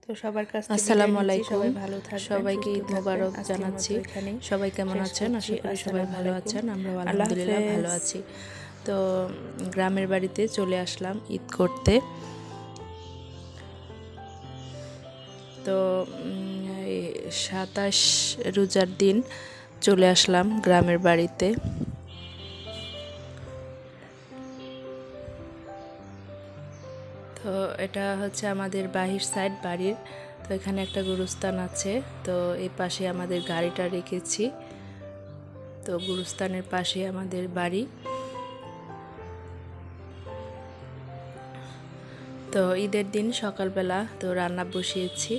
তো সবার কাছ থেকে আসসালামু আলাইকুম, সবাই ভালো থাকবেন, সবাইকে ঈদ মোবারক জানাচ্ছি। সবাই কেমন আছেন? আশা করি সবাই ভালো আছেন। আমরা আলহামদুলিল্লাহ ভালো আছি। তো গ্রামের বাড়িতে চলে আসলাম ঈদ করতে। তো 27 রোজার দিন চলে আসলাম গ্রামের বাড়িতে। তো এটা হচ্ছে আমাদের বাহির সাইড বাড়ির। তো এখানে একটা গুরুস্থান আছে, তো এই পাশে আমাদের গাড়িটা রেখেছি। তো গুরুস্থানের পাশে আমাদের বাড়ি। তো ঈদের দিন সকালবেলা তো রান্না বসিয়েছি।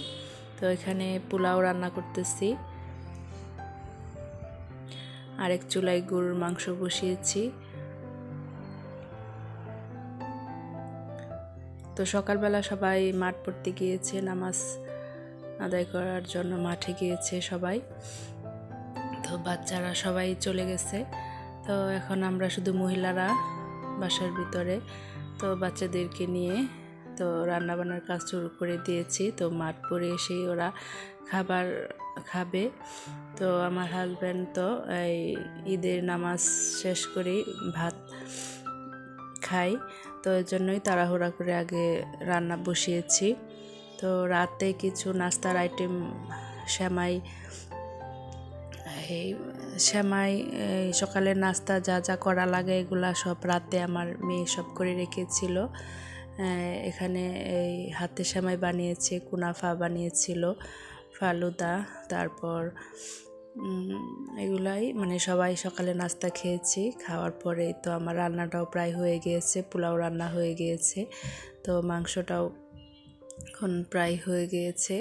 তো এখানে পোলাও রান্না করতেছি, আরেক চুলায় গরুর মাংস বসিয়েছি। তো সকালবেলা সবাই মাঠ পড়তে গিয়েছে, নামাজ আদায় করার জন্য মাঠে গিয়েছে সবাই। তো বাচ্চারা সবাই চলে গেছে। তো এখন আমরা শুধু মহিলারা বাসার ভিতরে। তো বাচ্চাদেরকে নিয়ে তো রান্নাবান্নার কাজ শুরু করে দিয়েছি। তো মাঠ পড়ে এসেই ওরা খাবার খাবে। তো আমার হাজব্যান্ড তো এই ঈদের নামাজ শেষ করেই ভাত খাই, তো এর জন্যই তাড়াহুড়া করে আগে রান্না বসিয়েছি। তো রাতে কিছু নাস্তার আইটেম সেমাই সকালের নাস্তা যা যা করা লাগে এগুলা সব রাতে আমার মেয়ে সব করে রেখেছিল। এখানে এই হাতে সেমাই বানিয়েছে, কুনাফা বানিয়েছিল, ফালুদা, তারপর এগুলাই মানে সবাই সকালে নাস্তা খেয়েছি। খাওয়ার পরে তো আমার রান্নাটাও প্রায় হয়ে গিয়েছে, পোলাও রান্না হয়ে গিয়েছে, তো মাংসটাও এখন প্রায় হয়ে গিয়েছে।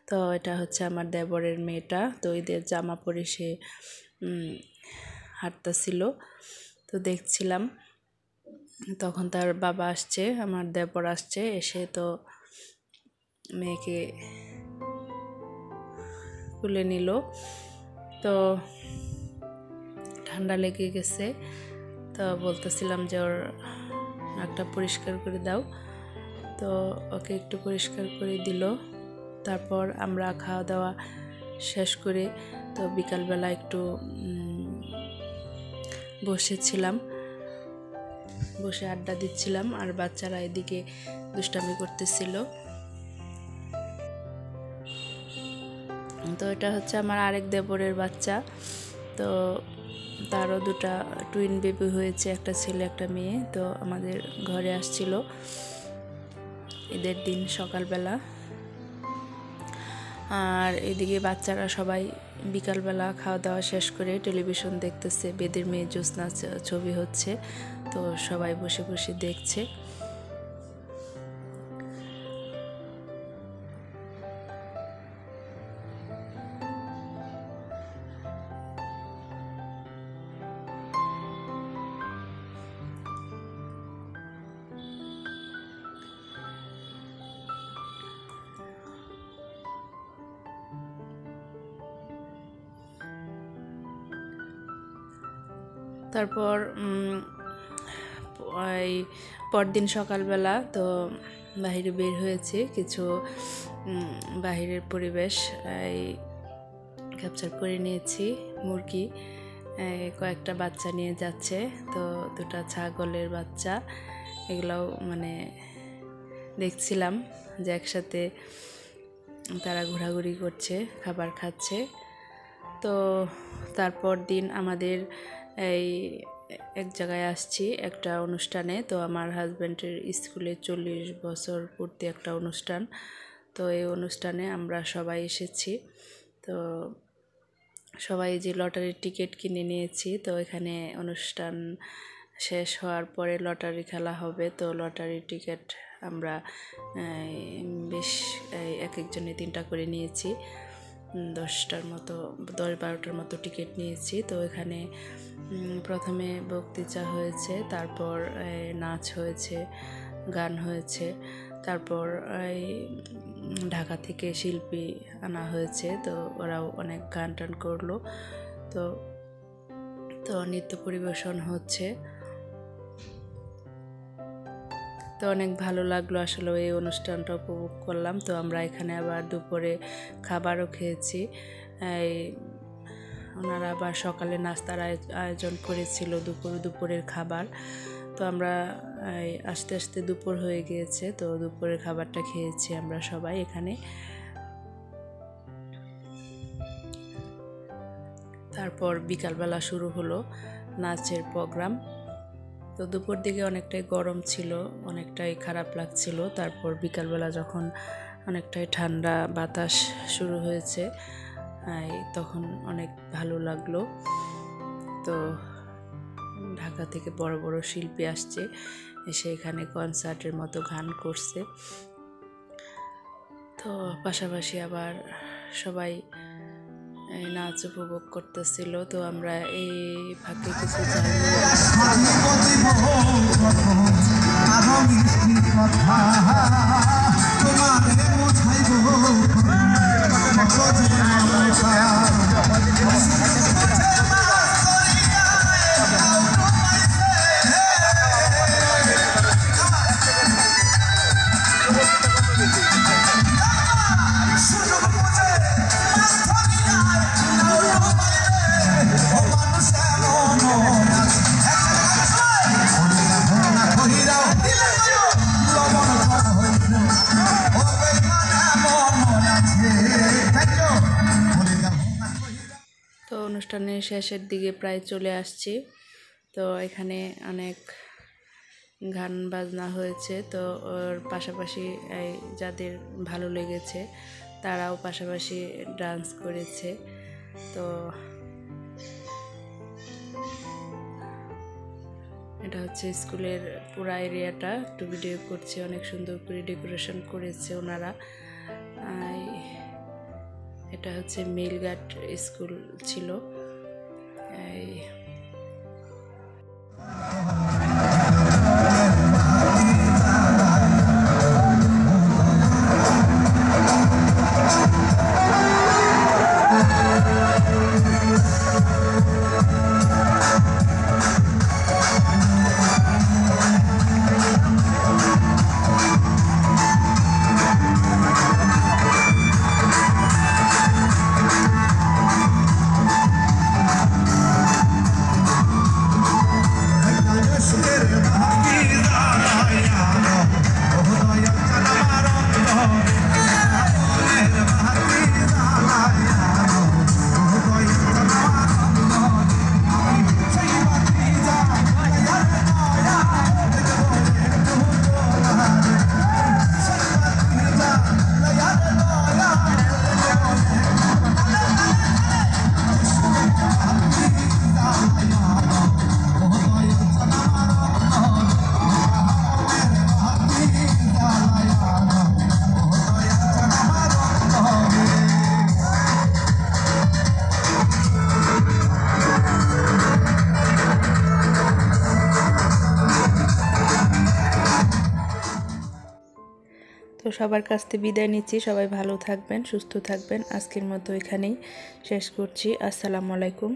তো এটা হচ্ছে আমার দেবরের মেয়েটা। তো ঈদের জামা পরে সে হাঁটতেছিল, তো দেখছিলাম। তখন তার বাবা আসছে, আমার দেবর আসছে, এসে তো মেয়েকে তুলে নিল। তো ঠান্ডা লেগে গেছে, তো বলতেছিলাম যে ওর নাকটা পরিষ্কার করে দাও। তো ওকে একটু পরিষ্কার করে দিল। তারপর আমরা খাওয়া দাওয়া শেষ করে তো বিকালবেলা একটু বসেছিলাম, বসে আড্ডা দিচ্ছিলাম, আর বাচ্চারা এদিকে দুষ্টামি করতেছিল। তো এটা হচ্ছে আমার আরেক দেবরের বাচ্চা। তো তারও দুটা টুইন বেবি হয়েছে, একটা ছেলে একটা মেয়ে। তো আমাদের ঘরে আসছিল ঈদের দিন সকালবেলা। আর এদিকে বাচ্চারা সবাই বিকালবেলা খাওয়া দাওয়া শেষ করে টেলিভিশন দেখতেছে, বেদের মেয়ে জ্যোৎস্না ছবি হচ্ছে, তো সবাই বসে বসে দেখছে। তারপর এই পরদিন সকালবেলা তো বাহিরে বের হয়েছে, কিছু বাহিরের পরিবেশ এই ক্যাপচার করে নিয়েছি। মুরগি কয়েকটা বাচ্চা নিয়ে যাচ্ছে, তো দুটা ছাগলের বাচ্চা, এগুলাও মানে দেখছিলাম যে একসাথে তারা ঘোরাঘুরি করছে, খাবার খাচ্ছে। তো তারপর দিন আমাদের এই এক জায়গায় আসছি একটা অনুষ্ঠানে। তো আমার হাজব্যান্ডের স্কুলে 40 বছর পূর্তি একটা অনুষ্ঠান। তো এই অনুষ্ঠানে আমরা সবাই এসেছি। তো সবাই যে লটারির টিকিট কিনে নিয়েছি। তো এখানে অনুষ্ঠান শেষ হওয়ার পরে লটারি খেলা হবে। তো লটারির টিকিট আমরা বেশ এক একজনে 3টা করে নিয়েছি, 10টার মতো 10-12টার মতো টিকিট নিয়েছি। তো এখানে প্রথমে বক্তৃতা হয়েছে, তারপর নাচ হয়েছে, গান হয়েছে, তারপর এই ঢাকা থেকে শিল্পী আনা হয়েছে। তো ওরাও অনেক গান টান করলো। তো তো নৃত্য পরিবেশন হচ্ছে। তো অনেক ভালো লাগলো আসলে এই অনুষ্ঠানটা উপভোগ করলাম। তো আমরা এখানে আবার দুপুরে খাবারও খেয়েছি। এই ওনারা আবার সকালে নাস্তার আয়োজন করেছিল দুপুরের খাবার। তো আমরা আস্তে আস্তে দুপুর হয়ে গিয়েছে, তো দুপুরের খাবারটা খেয়েছি আমরা সবাই এখানে। তারপর বিকালবেলা শুরু হলো নাচের প্রোগ্রাম। তো দুপুর দিকে অনেকটাই গরম ছিল, অনেকটাই খারাপ লাগছিল। তারপর বিকালবেলা যখন অনেকটাই ঠান্ডা বাতাস শুরু হয়েছে, তখন অনেক ভালো লাগলো। তো ঢাকা থেকে বড় বড় শিল্পী আসছে, এসে এখানে কনসার্টের মতো গান করছে। তো পাশাপাশি আবার সবাই নাচ উপভোগ করতেছিল। তো আমরা এই ফাঁকে কিছু তো অনুষ্ঠানের শেষের দিকে প্রায় চলে আসছি। তো এখানে অনেক গান বাজনা হয়েছে। তো ওর পাশাপাশি যাদের ভালো লেগেছে তারাও পাশাপাশি ডান্স করেছে। তো এটা হচ্ছে স্কুলের পুরা এরিয়াটা একটু ভিডিও করছে, অনেক সুন্দর করে ডেকোরেশন করেছে ওনারা। এটা হচ্ছে মিলঘাট স্কুল ছিল। তো সবার কাছ থেকে বিদায় নিচ্ছি। সবাই ভালো থাকবেন, সুস্থ থাকবেন। আজকের মতো এখানেই শেষ করছি। আসসালামু আলাইকুম,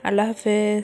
আল্লাহ হাফেজ।